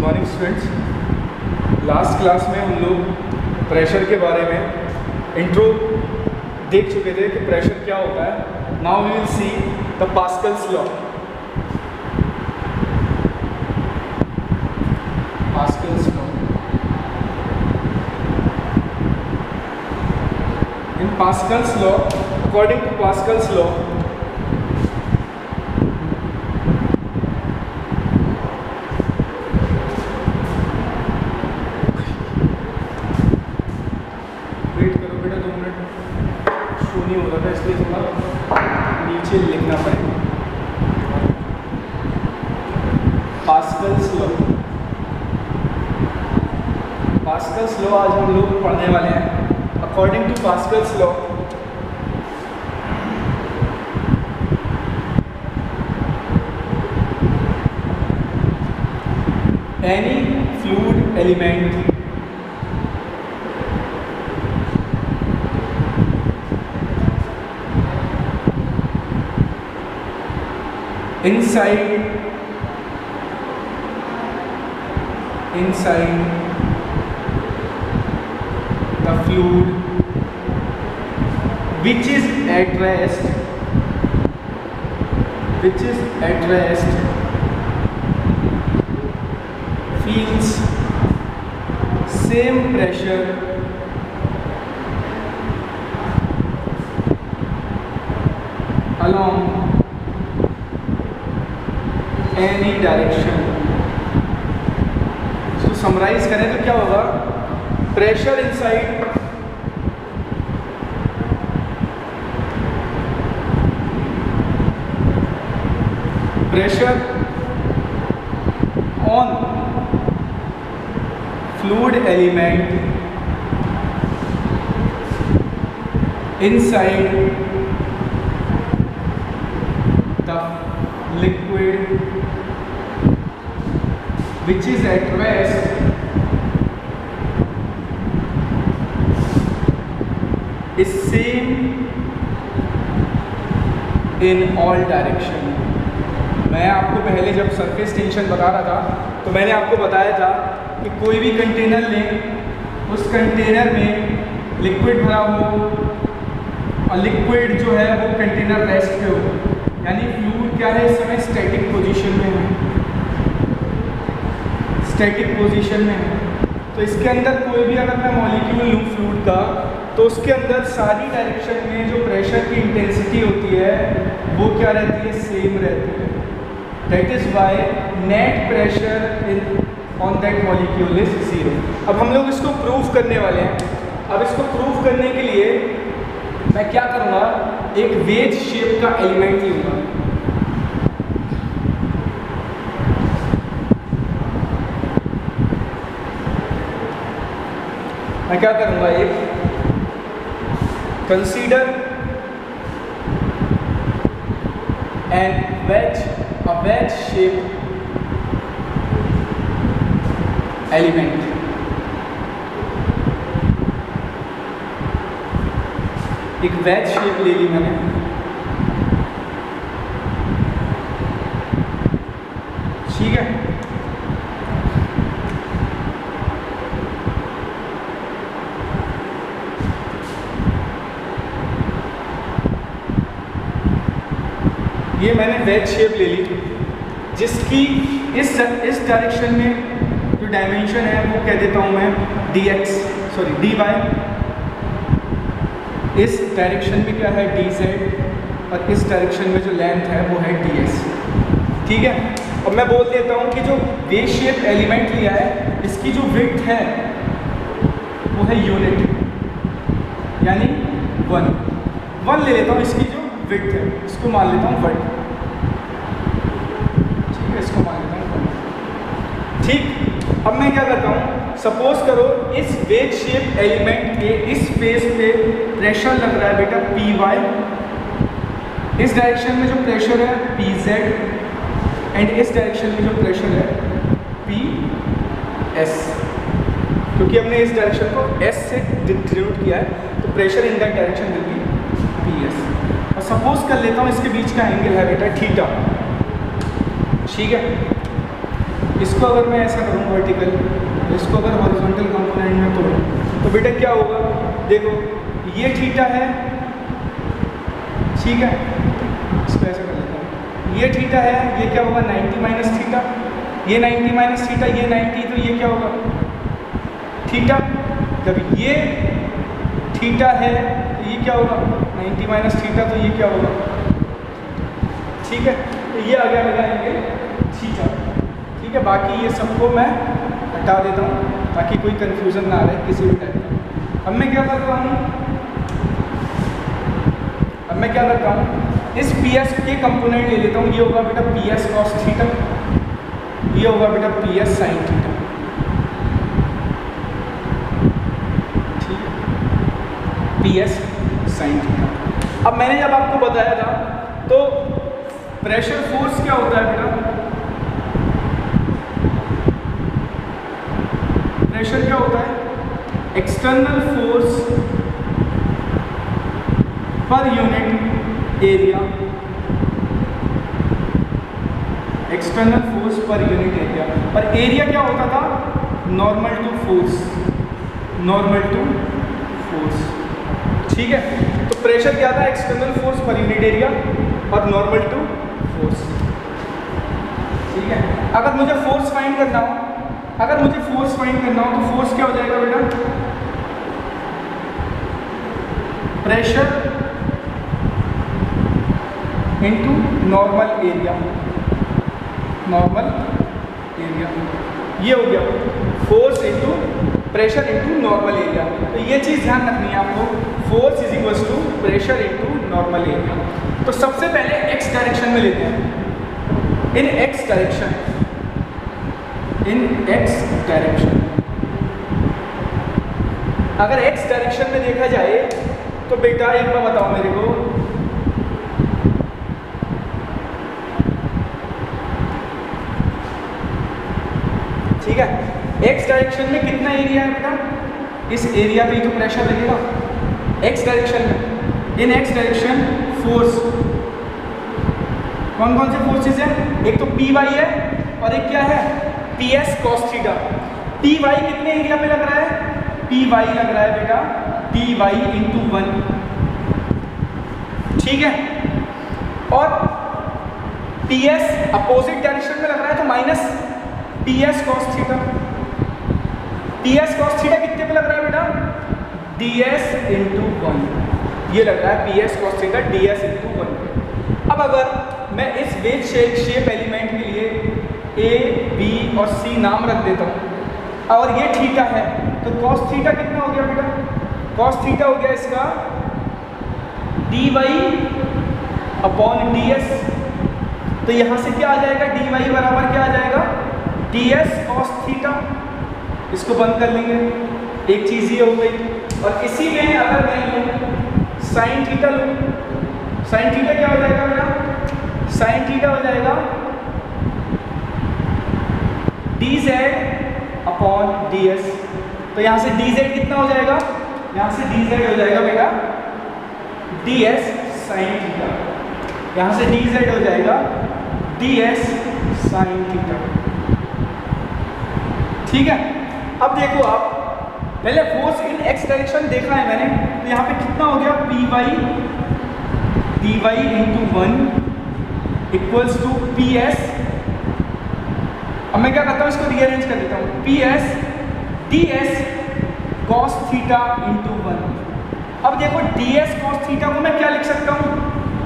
Morning students. Last class में हम लोग प्रेशर के बारे में इंट्रो देख चुके थे कि प्रेशर क्या होता है। Now we will see the Pascal's law. Pascal's law, in Pascal's law, according to Pascal's law, नहीं हो रहा था इसलिए थोड़ा नीचे लिखना पड़ेगा। पास्कल्स लॉ, पास्कल्स लॉ आज हम लोग पढ़ने वाले हैं। According to Pascal's law, any fluid element inside the fluid which is at rest feels same pressure along any direction. इसको समराइज करें तो क्या होगा? Pressure inside on fluid element inside the liquid which is at rest is same in all direction। मैं आपको पहले जब surface tension बता रहा था तो मैंने आपको बताया था कि कोई भी कंटेनर लें, उस कंटेनर में लिक्विड भरा हो और लिक्विड जो है वो कंटेनर रेस्ट पे हो, यानी फ्लूइड क्या है इस समय? स्टैटिक पोजीशन में है, स्टैटिक पोजीशन में है। तो इसके अंदर कोई भी अगर मैं मॉलिक्यूल लूँ फ्लूइड का, तो उसके अंदर सारी डायरेक्शन में जो प्रेशर की इंटेंसिटी होती है वो क्या रहती है? सेम रहती है। That is why net pressure in on that molecule is 0। अब हम लोग इसको प्रूव करने वाले हैं। अब इसको प्रूव करने के लिए मैं क्या करूँगा? एक वेज शेप का एलिमेंट लूँगा। मैं क्या करूँगा? एक consider a wedge shape element। एक वेज शेप ले ली मैंने, ठीक है। ये मैंने वेज शेप ले ली जिसकी इस डायरेक्शन में जो डायमेंशन है वो कह देता हूँ मैं dy। इस डायरेक्शन में क्या है? dz। और इस डायरेक्शन में जो लेंथ है वो है ds, ठीक है। अब मैं बोल देता हूँ कि जो वेज शेप एलिमेंट लिया है इसकी जो विड्थ है वो है यूनिट, यानी 1 ले लेता हूँ। इसकी जो विड्थ है इसको मान लेता हूँ 1, ठीक है, इसको मान लेता हूँ 1, ठीक। अब मैं क्या करता हूँ? सपोज करो इस वेज शेप एलिमेंट के इस फेस पे प्रेशर लग रहा है बेटा py, इस डायरेक्शन में जो प्रेशर है pz, एंड इस डायरेक्शन में जो प्रेशर है ps, क्योंकि हमने इस डायरेक्शन को s से डिनोट किया है तो pressure in that direction will be ps। और सपोज कर लेता हूँ इसके बीच का एंगल है बेटा थीटा, ठीक है। इसको अगर मैं ऐसा करूँ वर्टिकल, इसको अगर हॉरिजॉन्टल कंपोनेंट में तोड़ूँ तो बेटा क्या होगा, देखो ये थीटा है, ठीक है, इसको ऐसा कर लेता हूँ, ये थीटा है, ये क्या होगा 90 माइनस थीटा, ये 90 माइनस थीटा, ये 90, तो ये क्या होगा थीटा। जब ये थीटा है तो ये क्या होगा 90 माइनस थीटा, तो ये क्या होगा, ठीक है। तो ये आगे लगाएंगे थीटा, ठीक है। बाकी ये सबको मैं हटा देता हूँ ताकि कोई कंफ्यूजन ना रहे किसी भी टाइप का। अब मैं क्या करता हूँ, इस पी एस के कंपोनेंट ले लेता हूँ। ये होगा बेटा पी एस कॉस थीटा, ये होगा बेटा पी एस साइन थीटा, ठीक है, पी एस साइन थीटा। अब मैंने जब आपको बताया था तो प्रेशर फोर्स क्या होता है बेटा, प्रेशर क्या होता है, external force per unit area, external force per unit area. और एरिया क्या होता था, normal to force, normal to force, ठीक है। तो प्रेशर क्या था, external force per unit area और नॉर्मल टू फोर्स, ठीक है। अगर मुझे फोर्स फाइंड करना हो, तो फोर्स क्या हो जाएगा बेटा, प्रेशर इनटू नॉर्मल एरिया, ये हो गया force into pressure into normal area. तो ये चीज़ ध्यान रखनी है आपको, force is equals to pressure into normal area. तो सबसे पहले एक्स डायरेक्शन में लेते हैं, इन एक्स डायरेक्शन, अगर एक्स डायरेक्शन में देखा जाए तो बेटा एक बार बताओ मेरे को, ठीक है, एक्स डायरेक्शन में कितना एरिया है बेटा, इस एरिया पे ही तो प्रेशर लगेगा एक्स डायरेक्शन में। इन एक्स डायरेक्शन फोर्स कौन कौन से फोर्सेस हैं, एक तो पी वाई है और एक क्या है P S cos theta. P Y कितने एरिया पे लग रहा है, पी वाई लग रहा है बेटा पी वाई इंटू 1, ठीक है। और पी एस अपोजिट डायरेक्शन में लग रहा है तो minus P S cos theta. P S cos theta कितने पे लग रहा है बेटा, डी एस इंटू 1, ये लग रहा है P S cos theta D S into 1। अब अगर मैं इस वेज शेप एलिमेंट के लिए ए बी और सी नाम रख देता हूँ और ये थीटा है, तो कॉस थीटा कितना हो गया बेटा, कॉस थीटा हो गया इसका D Y upon D S. तो यहाँ से क्या आ जाएगा, डी वाई बराबर क्या आ जाएगा, डी एस कॉस थीटा। इसको बंद कर लेंगे, एक चीज़ ये हो गई। और इसी में अगर मैं लूँ साइन थीटा लूँ, साइन थीटा क्या हो जाएगा मेरा, साइन थीटा हो जाएगा D Z upon D S. तो यहाँ से डी जेड कितना हो जाएगा, यहाँ से डी जेड हो जाएगा बेटा डी एस साइन थीटा, यहाँ से डी जेड हो जाएगा डी एस साइन थीटा, ठीक है। अब देखो आप, पहले फोर्स इन एक्स डायरेक्शन देखा है मैंने, तो यहाँ पे कितना हो गया P Y D Y into 1 equals to P S. अब मैं क्या करता हूँ, इसको रीअरेंज कर देता हूँ, P S D S cos theta into 1। अब देखो डी एस कॉस थीटा को मैं क्या लिख सकता हूँ,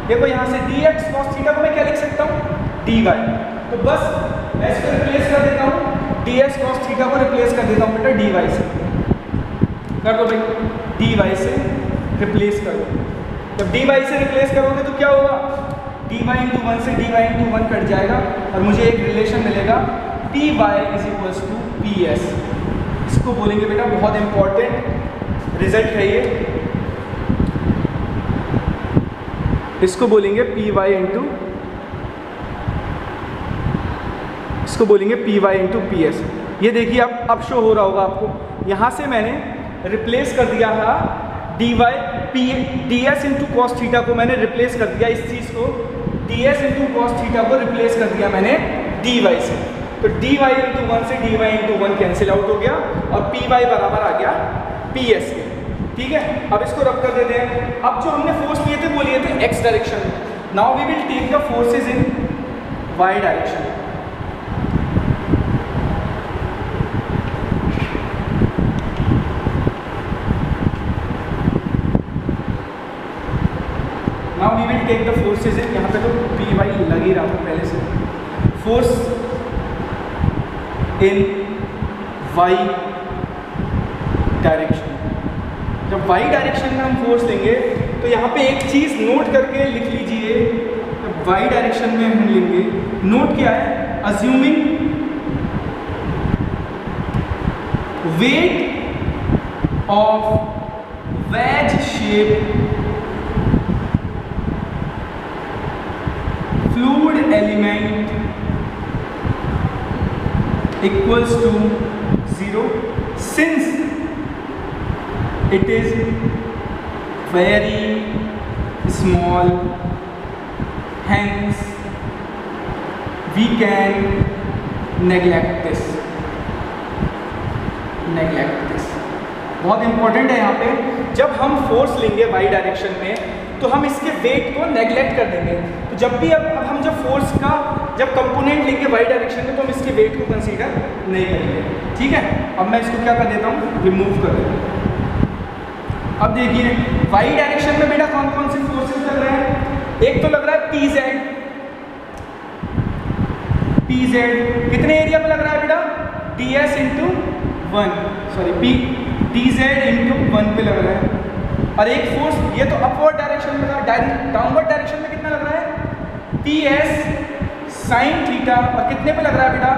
देखो यहाँ से डी एक्स कॉस थीटा को मैं क्या लिख सकता हूँ, डी वाई। तो बस मैं इसको रिप्लेस कर देता हूँ, डी एक्स कॉस थीटा को रिप्लेस कर देता हूँ बेटा डी वाई से, कर दो भाई, डी वाई से रिप्लेस कर दो। जब डी वाई से रिप्लेस करोगे तो क्या होगा, डी वाई इंटू 1 से डी वाई इंटू 1 कट जाएगा और मुझे एक रिलेशन मिलेगा P Y is equals to P S. इसको बोलेंगे बेटा, बहुत इंपॉर्टेंट रिजल्ट है ये, इसको बोलेंगे पी वाई इंटू, इसको बोलेंगे P Y into P S. ये देखिए अब शो हो रहा होगा आपको, यहाँ से मैंने रिप्लेस कर दिया था D Y P D S into cos theta को मैंने रिप्लेस कर दिया, इस चीज़ को D S into cos theta को रिप्लेस कर दिया मैंने डी वाई से। तो dy इंटू 1 से dy इंटू 1 कैंसिल आउट हो गया और py बराबर आ गया ps के। ठीक है, अब इसको रब कर देते हैं। अब जो हमने फोर्स लिए थे वो लिए थे x डायरेक्शन में। Now we will take the forces in y direction. Now we will take the forces in, यहाँ पे तो पी वाई लग ही रहा था पहले से, फोर्स इन वाई डायरेक्शन। जब वाई डायरेक्शन में हम फोर्स लेंगे तो यहाँ पे एक चीज़ नोट करके लिख लीजिए, जब वाई डायरेक्शन में हम लेंगे, नोट क्या है, assuming weight of ways shape fluid element equals to 0 since it is very small, hence we can neglect this। बहुत इंपॉर्टेंट है यहाँ पे, जब हम फोर्स लेंगे वाई डायरेक्शन में तो हम इसके वेट को नेग्लेक्ट कर देंगे। तो जब भी अब हम जब फोर्स का जब कंपोनेंट लेंगे वाई डायरेक्शन में तो हम इसके वेट को कंसीडर नहीं करेंगे। ठीक है, अब मैं इसको क्या कर देता हूँ, रिमूव कर देता हूँ। अब देखिए वाई डायरेक्शन में बेटा कौन कौन से फोर्सेस लग रहे हैं। एक तो लग रहा है पी जेड कितने एरिया में लग रहा है बेटा, D S into 1 sorry D Z into 1 पे लग रहा है। और एक फोर्स ये तो अपवर्ड डायरेक्शन में लगा, डाउनवर्ड डायरेक्शन में कितना लग रहा है, पी एस साइन थीटा, और कितने पे लग रहा है बेटा,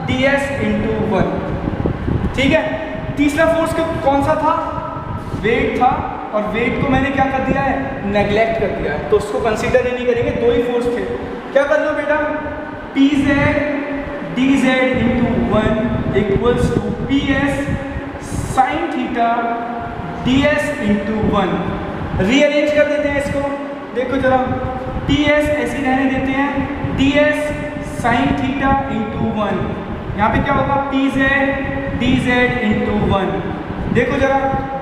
डी एस इंटू 1। ठीक है, तीसरा फोर्स कौन सा था, वेट था, और वेट को मैंने क्या कर दिया है, नेग्लेक्ट कर दिया है, तो उसको कंसीडर ही नहीं करेंगे। दो ही फोर्स थे, क्या कर लो बेटा, P Z D Z into 1 equals to P S sine theta D S into 1। Rearrange कर देते हैं इसको, देखो जरा, टी एस ऐसे रहने देते हैं, D S sine theta into 1, यहाँ पे क्या होगा, P Z D Z into 1। देखो जरा,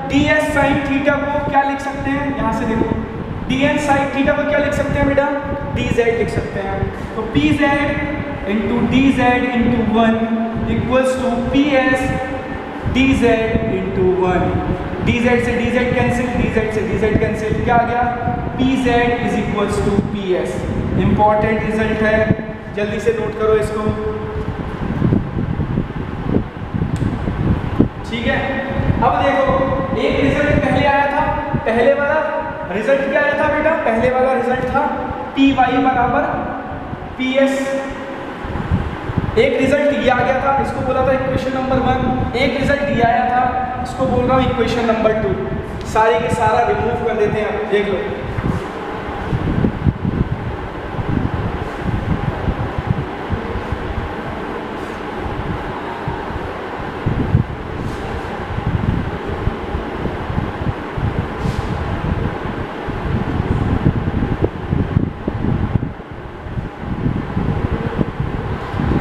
डी एस साइन थीटा को क्या लिख सकते हैं, यहाँ से देखो, डी एन साइन थीटा को क्या लिख सकते हैं बेटा, डी जेड लिख सकते हैं। तो P Z into D Z into 1 equals to P S D Z into 1। D Z से D Z cancel, D Z से डी जेड कैंसिल, क्या आ गया, P Z is equals to P S. Important result है, जल्दी से note करो इसको। ठीक है, अब देखो एक रिजल्ट पहले आया था, पहले वाला रिजल्ट क्या आया था बेटा, पहले वाला रिजल्ट था पी वाई बराबर पी एस। एक रिजल्ट ये आ गया था, इसको बोला था इक्वेशन नंबर 1। एक रिजल्ट ये आया था, इसको बोल रहा हूँ इक्वेशन नंबर 2। सारे के सारा रिमूव कर देते हैं, देख लो।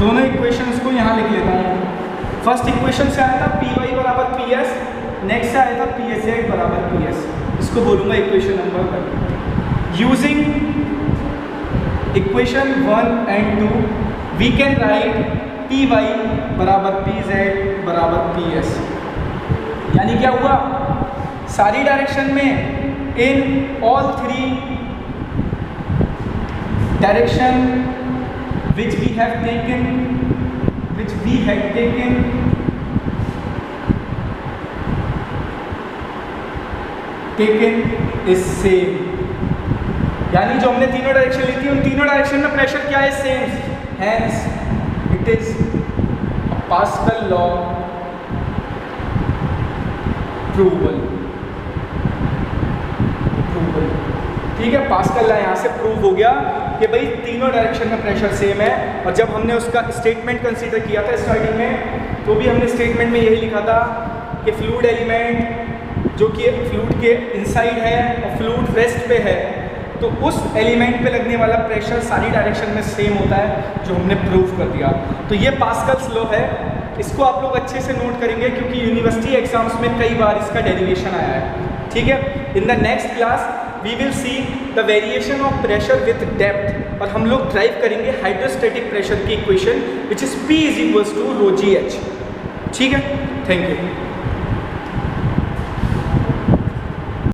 दोनों इक्वेशंस को यहाँ लिख लेता हूँ। फर्स्ट इक्वेशन से आया था पी वाई बराबर पी एस, नेक्स्ट से आया था पी एस जेड बराबर पी एस। इसको बोलूँगा equation number 1। Using equation 1 and 2 we can write P Y बराबर पी जेड बराबर पी एस। यानी क्या हुआ, सारी डायरेक्शन में in all 3 direction which we had taken is same। यानी जो हमने तीनों डायरेक्शन ली थी उन तीनों डायरेक्शन में प्रेशर क्या है, same. Hence it is a Pascal law provable। ठीक है, पास्कल लॉ यहाँ से प्रूव हो गया कि भाई तीनों डायरेक्शन में प्रेशर सेम है। और जब हमने उसका स्टेटमेंट कंसीडर किया था स्टार्टिंग में, तो भी हमने स्टेटमेंट में यही लिखा था कि फ्लूइड एलिमेंट जो कि फ्लूइड के इनसाइड है और फ्लूइड रेस्ट पे है, तो उस एलिमेंट पे लगने वाला प्रेशर सारी डायरेक्शन में सेम होता है, जो हमने प्रूव कर दिया। तो ये पास्कल्स लॉ है, इसको आप लोग अच्छे से नोट करेंगे क्योंकि यूनिवर्सिटी एग्जाम्स में कई बार इसका डेरिवेशन आया है। ठीक है, in the next class we will see the variation of pressure with depth, और हम लोग ड्राइव करेंगे हाइड्रोस्टैटिक प्रेशर की equation which is P = ρgh। ठीक है, थैंक यू।